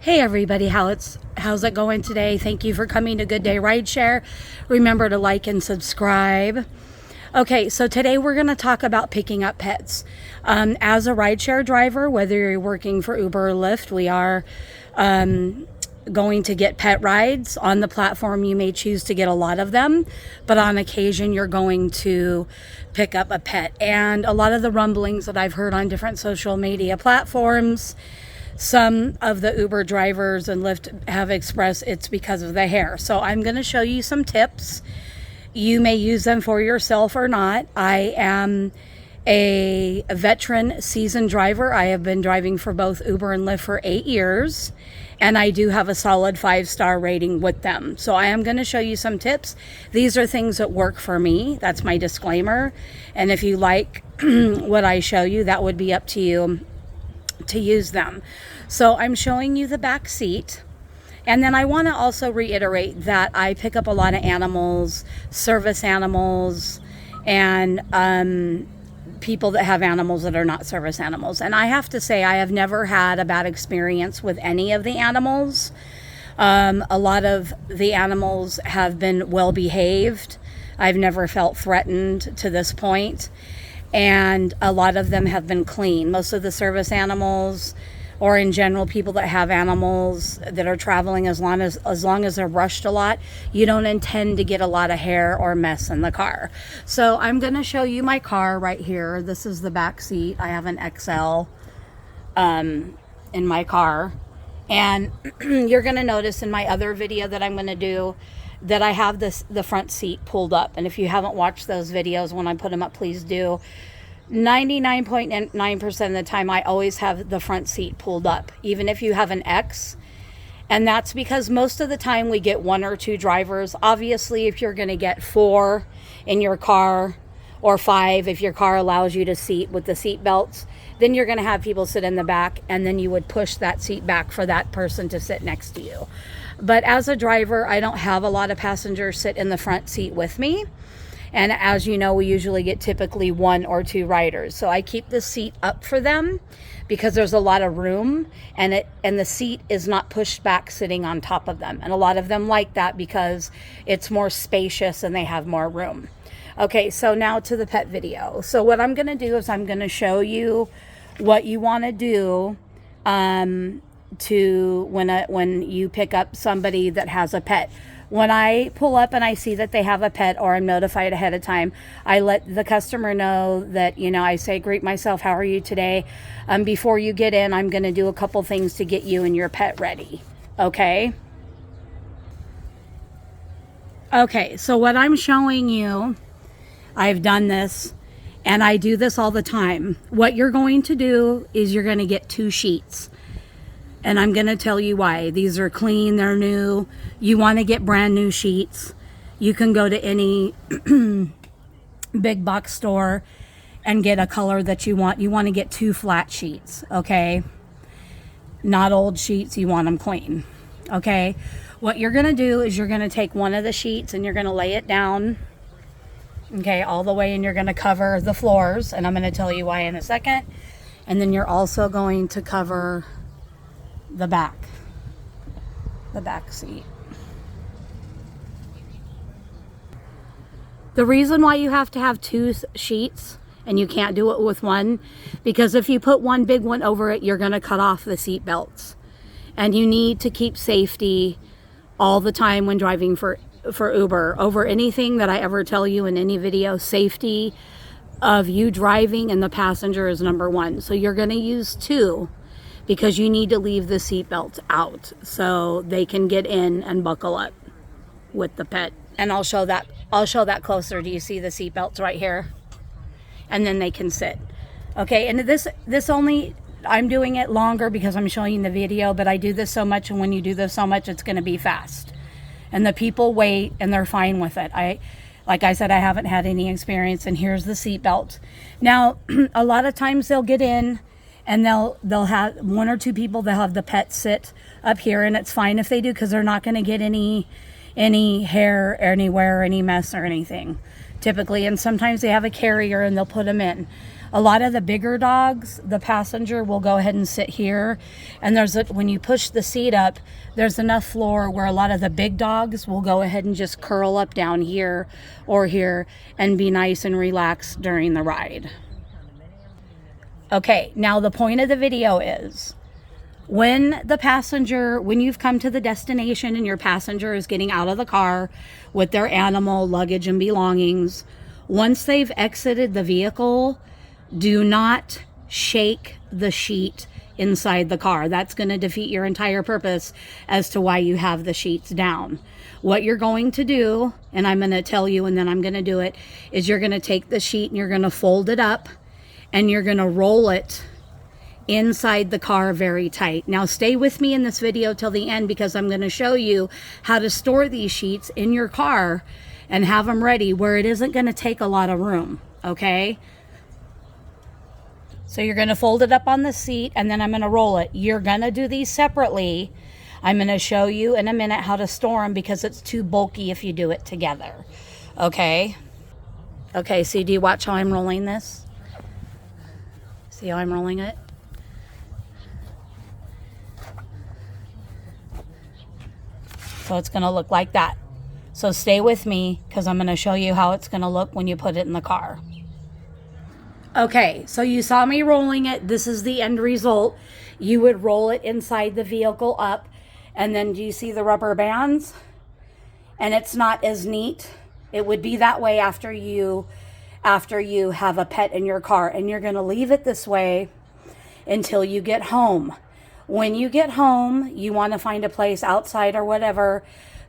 Hey everybody, how's it going today? Thank you for coming to Good Day Rideshare. Remember to like and subscribe. Okay, so today we're going to talk about picking up pets. As a rideshare driver, whether you're working for Uber or Lyft, we are going to get pet rides. On the platform, you may choose to get a lot of them, but on occasion, you're going to pick up a pet. And a lot of the rumblings that I've heard on different social media platforms, some of the Uber drivers and Lyft have expressed it's because of the hair. So I'm going to show you some tips. You may use them for yourself or not. I am a veteran seasoned driver. I have been driving for both Uber and Lyft for 8 years, and I do have a solid 5-star rating with them. So I am going to show you some tips. These are things that work for me. That's my disclaimer. And if you like what I show you, that would be up to you to use them. So I'm showing you the back seat. And then I want to also reiterate that I pick up a lot of animals, service animals, and people that have animals that are not service animals. And I have to say, I have never had a bad experience with any of the animals. A lot of the animals have been well behaved. I've never felt threatened to this point. And a lot of them have been clean. Most of the service animals, or in general, people that have animals that are traveling, as long as they're brushed a lot, you don't intend to get a lot of hair or mess in the car. So I'm going to show you my car right here. This is the back seat. I have an XL in my car. And you're going to notice in my other video that I'm going to do that I have the front seat pulled up. And if you haven't watched those videos, when I put them up, please do. 99.9% of the time, I always have the front seat pulled up, even if you have an X. And that's because most of the time we get 1 or 2 drivers. Obviously, if you're going to get 4 in your car, or 5 if your car allows you to seat with the seat belts, then you're going to have people sit in the back, and then you would push that seat back for that person to sit next to you. But as a driver, I don't have a lot of passengers sit in the front seat with me. And as you know, we usually get typically 1 or 2 riders. So I keep the seat up for them because there's a lot of room, and the seat is not pushed back sitting on top of them. And a lot of them like that because it's more spacious and they have more room. Okay, so now to the pet video. So what I'm going to do is I'm going to show you what you want to do when you pick up somebody that has a pet. When I pull up and I see that they have a pet, or I'm notified ahead of time, I let the customer know that, I say, greet myself, how are you today? Before you get in, I'm going to do a couple things to get you and your pet ready. Okay? Okay, so what I'm showing you, I've done this, and I do this all the time. What you're going to do is you're going to get 2 sheets. And I'm going to tell you why. These are clean, they're new. You want to get brand new sheets. You can go to any big box store and get a color that you want. You want to get 2 flat sheets, okay? Not old sheets, you want them clean, okay? What you're going to do is you're going to take one of the sheets and you're going to lay it down, okay, all the way, and you're going to cover the floors. And I'm going to tell you why in a second. And then you're also going to cover the back seat. The reason why you have to have 2 sheets and you can't do it with one, because if you put one big one over it, you're going to cut off the seat belts. And you need to keep safety all the time when driving for Uber. Over anything that I ever tell you in any video, safety of you driving and the passenger is number 1. So you're going to use 2. Because you need to leave the seatbelts out so they can get in and buckle up with the pet. And I'll show that closer. Do you see the seatbelts right here? And then they can sit. Okay, and this only, I'm doing it longer because I'm showing you the video, but I do this so much, and when you do this so much, it's going to be fast. And the people wait, and they're fine with it. Like I said, I haven't had any experience, and here's the seatbelt. Now, a lot of times they'll get in, and they'll have 1 or 2 people, they'll have the pet sit up here, and it's fine if they do, because they're not going to get any hair anywhere, any mess or anything, typically. And sometimes they have a carrier and they'll put them in. A lot of the bigger dogs, the passenger will go ahead and sit here. And when you push the seat up, there's enough floor where a lot of the big dogs will go ahead and just curl up down here or here and be nice and relaxed during the ride. Okay, now the point of the video is when you've come to the destination and your passenger is getting out of the car with their animal, luggage, and belongings, once they've exited the vehicle, do not shake the sheet inside the car. That's going to defeat your entire purpose as to why you have the sheets down. What you're going to do, and I'm going to tell you and then I'm going to do it, is you're going to take the sheet and you're going to fold it up and you're going to roll it inside the car very tight. Now stay with me in this video till the end because I'm going to show you how to store these sheets in your car and have them ready where it isn't going to take a lot of room, okay? So you're going to fold it up on the seat and then I'm going to roll it. You're going to do these separately. I'm going to show you in a minute how to store them because it's too bulky if you do it together, okay? Okay, so do you watch how I'm rolling this? See how I'm rolling it? So it's going to look like that. So stay with me because I'm going to show you how it's going to look when you put it in the car. Okay, so you saw me rolling it. This is the end result. You would roll it inside the vehicle up. And then do you see the rubber bands? And it's not as neat. It would be that way after you have a pet in your car. And you're going to leave it this way until you get home. When you get home, you want to find a place outside or whatever.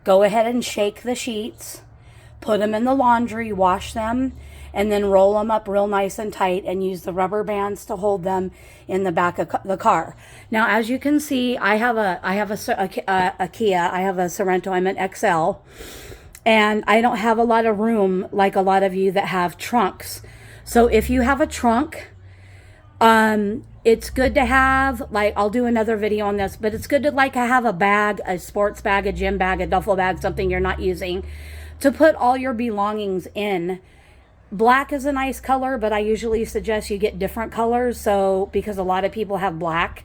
Go ahead and shake the sheets. Put them in the laundry, wash them, and then roll them up real nice and tight and use the rubber bands to hold them in the back of the car. Now, as you can see, I have a Kia. I have a Sorento. I'm an XL. And I don't have a lot of room like a lot of you that have trunks. So if you have a trunk, it's good to have, like, I'll do another video on this, but it's good to have a bag, a sports bag, a gym bag, a duffel bag, something you're not using to put all your belongings in. Black is a nice color, but I usually suggest you get different colors. So, because a lot of people have black,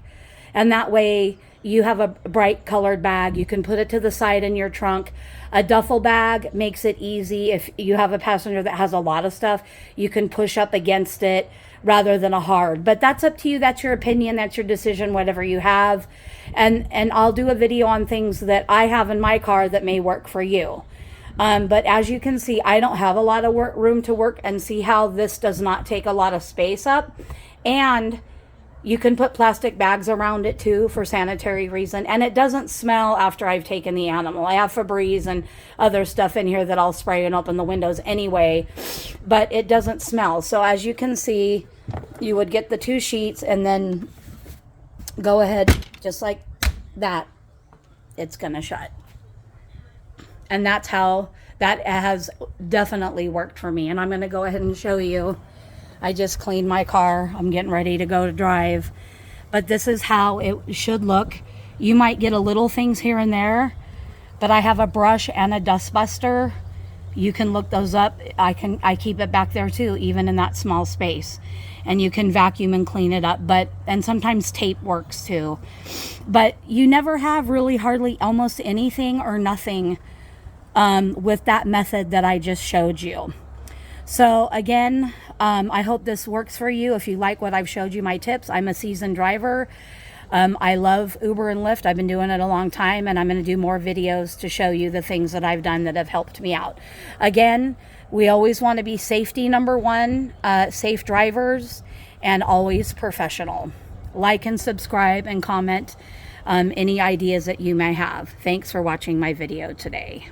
and that way you have a bright colored bag. You can put it to the side in your trunk. A duffel bag makes it easy. If you have a passenger that has a lot of stuff, you can push up against it rather than a hard. But that's up to you. That's your opinion. That's your decision, whatever you have. And I'll do a video on things that I have in my car that may work for you. But as you can see, I don't have a lot of room to work, and see how this does not take a lot of space up. And you can put plastic bags around it too for sanitary reason. And it doesn't smell after I've taken the animal. I have Febreze and other stuff in here that I'll spray and open the windows anyway, but it doesn't smell. So as you can see, you would get the two sheets and then go ahead just like that. It's going to shut. And that's how that has definitely worked for me. And I'm going to go ahead and show you. I just cleaned my car. I'm getting ready to go to drive. But this is how it should look. You might get a little things here and there, but I have a brush and a dust buster. You can look those up. I keep it back there too, even in that small space. And you can vacuum and clean it up. And sometimes tape works too. But you never have really hardly almost anything or nothing with that method that I just showed you. So again, I hope this works for you. If you like what I've showed you, my tips, I'm a seasoned driver. I love Uber and Lyft. I've been doing it a long time, and I'm going to do more videos to show you the things that I've done that have helped me out. Again, we always want to be safety number one, safe drivers, and always professional. Like and subscribe and comment any ideas that you may have. Thanks for watching my video today.